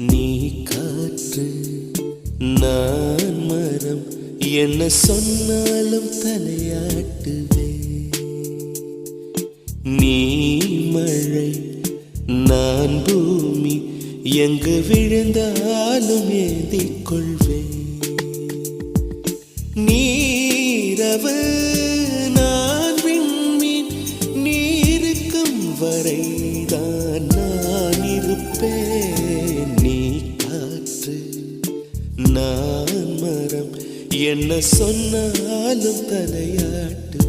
நீ காற்று நான் மரம், என்ன சொன்னாலும் தலையாட்டுவே. நீ மழை நான் பூமி, எங்கு விழுந்தாலும் ஏந்திக் கொள்வேன். நீரவு நான் விண்மீன், நீருக்கும் வரைதான் நான் இருப்பேன். நீ காற்று நான் மரம், என்ன சொன்னாலும் தலையாட்டு.